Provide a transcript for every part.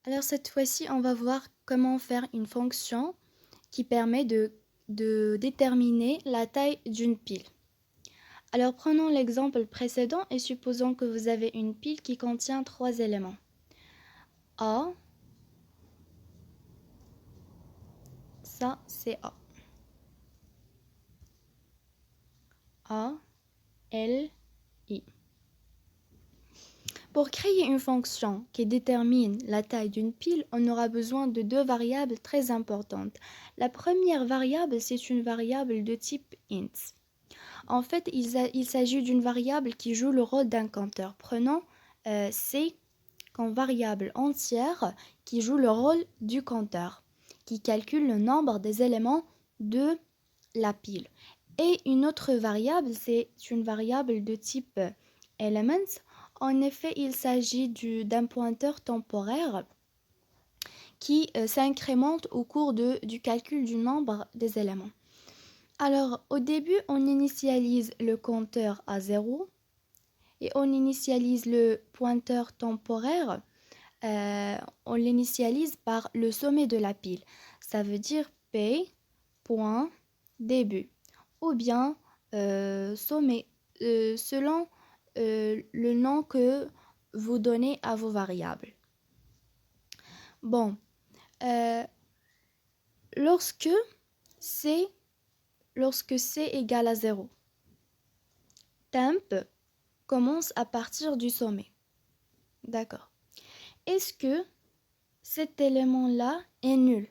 Alors cette fois-ci, on va voir comment faire une fonction qui permet de déterminer la taille d'une pile. Alors prenons l'exemple précédent et supposons que vous avez une pile qui contient 3 éléments. A, ça c'est A. A, L, I. Pour créer une fonction qui détermine la taille d'une pile, on aura besoin de deux variables très importantes. La première variable, c'est une variable de type int. En fait, il s'agit d'une variable qui joue le rôle d'un compteur. Prenons C comme variable entière qui joue le rôle du compteur, qui calcule le nombre des éléments de la pile. Et une autre variable, c'est une variable de type elements. En effet, il s'agit d'un pointeur temporaire qui s'incrémente au cours du calcul du nombre des éléments. Alors, au début, on initialise le compteur à 0 et on initialise le pointeur temporaire, on l'initialise par le sommet de la pile. Ça veut dire P.début ou bien sommet, selon le nom que vous donnez à vos variables. Bon, lorsque C égale à 0, temp commence à partir du sommet. D'accord. Est-ce que cet élément-là est nul?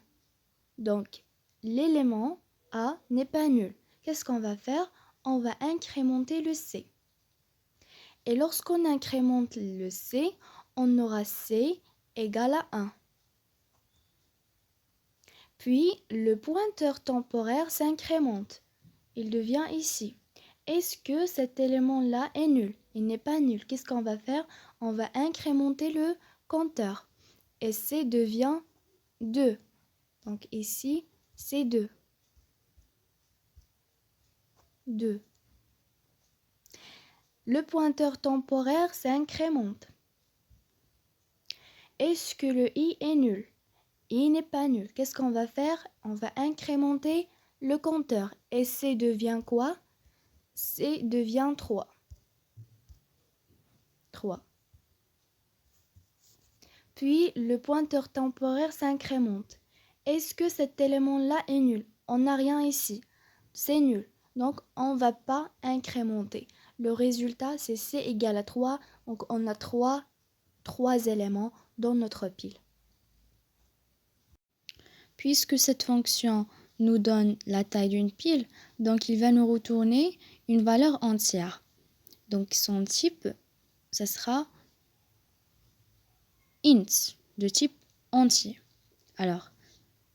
Donc, l'élément A n'est pas nul. Qu'est-ce qu'on va faire? On va incrémenter le C. Et lorsqu'on incrémente le C, on aura C égale à 1. Puis, le pointeur temporaire s'incrémente. Il devient ici. Est-ce que cet élément-là est nul? Il n'est pas nul. Qu'est-ce qu'on va faire? On va incrémenter le compteur. Et C devient 2. Donc ici, c'est 2. 2. Le pointeur temporaire s'incrémente. Est-ce que le I est nul? I n'est pas nul. Qu'est-ce qu'on va faire? On va incrémenter le compteur. Et C devient quoi? C devient 3. 3. Puis, le pointeur temporaire s'incrémente. Est-ce que cet élément-là est nul? On n'a rien ici. C'est nul. Donc, on ne va pas incrémenter. Le résultat, c'est C égale à 3. Donc, on a 3 éléments dans notre pile. Puisque cette fonction nous donne la taille d'une pile, donc il va nous retourner une valeur entière. Donc, son type, ça sera int, de type entier. Alors,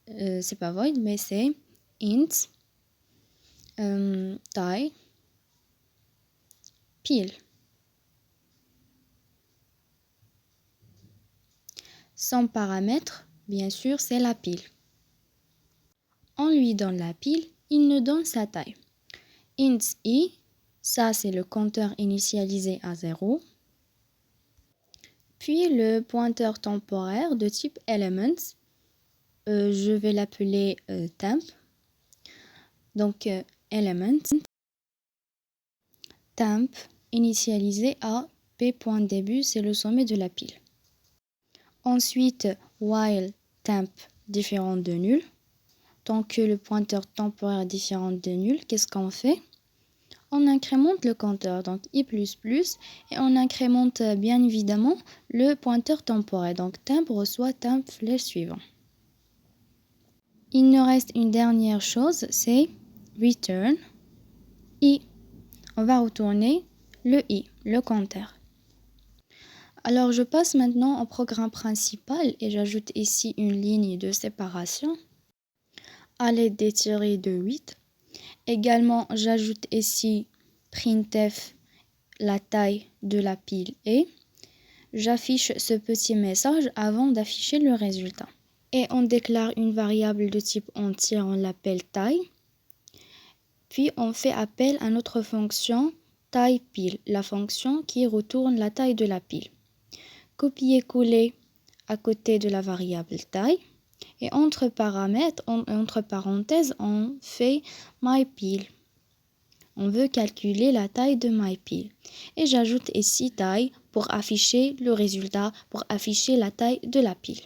c'est pas void, mais c'est int taille pile. Son paramètre, bien sûr, c'est la pile. On lui donne la pile, il nous donne sa taille. Int i, ça c'est le compteur initialisé à 0. Puis le pointeur temporaire de type elements, je vais l'appeler temp. Donc elements, temp initialisé à p.début, c'est le sommet de la pile. Ensuite, while temp différent de nul. Tant que le pointeur temporaire est différent de nul, qu'est-ce qu'on fait? On incrémente le compteur, donc i++, et on incrémente bien évidemment le pointeur temporaire. Donc temp reçoit temp flèche suivant. Il nous reste une dernière chose, c'est return i. On va retourner le i, le compteur. Alors je passe maintenant au programme principal et j'ajoute ici une ligne de séparation à l'aide des tirés de 8. Également, j'ajoute ici printf la taille de la pile et j'affiche ce petit message avant d'afficher le résultat. Et on déclare une variable de type entier, on l'appelle taille. Puis on fait appel à notre fonction taille pile, la fonction qui retourne la taille de la pile. Copier-coller à côté de la variable taille. Et entre parenthèses, on fait myPil. On veut calculer la taille de myPil. Et j'ajoute ici taille pour afficher le résultat, pour afficher la taille de la pile.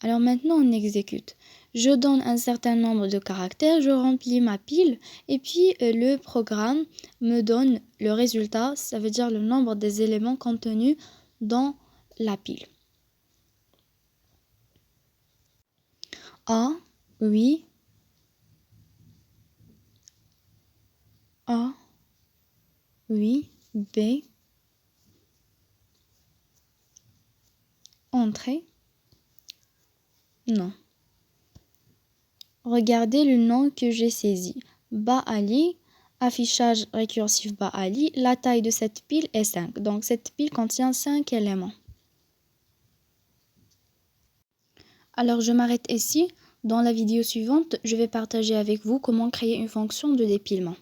Alors maintenant, on exécute. Je donne un certain nombre de caractères, je remplis ma pile et puis le programme me donne le résultat, ça veut dire le nombre des éléments contenus dans la pile. A, oui. A, oui. B, entrée. Non. Regardez le nom que j'ai saisi. Baali, affichage récursif Baali. La taille de cette pile est 5. Donc cette pile contient 5 éléments. Alors je m'arrête ici. Dans la vidéo suivante, je vais partager avec vous comment créer une fonction de dépilement.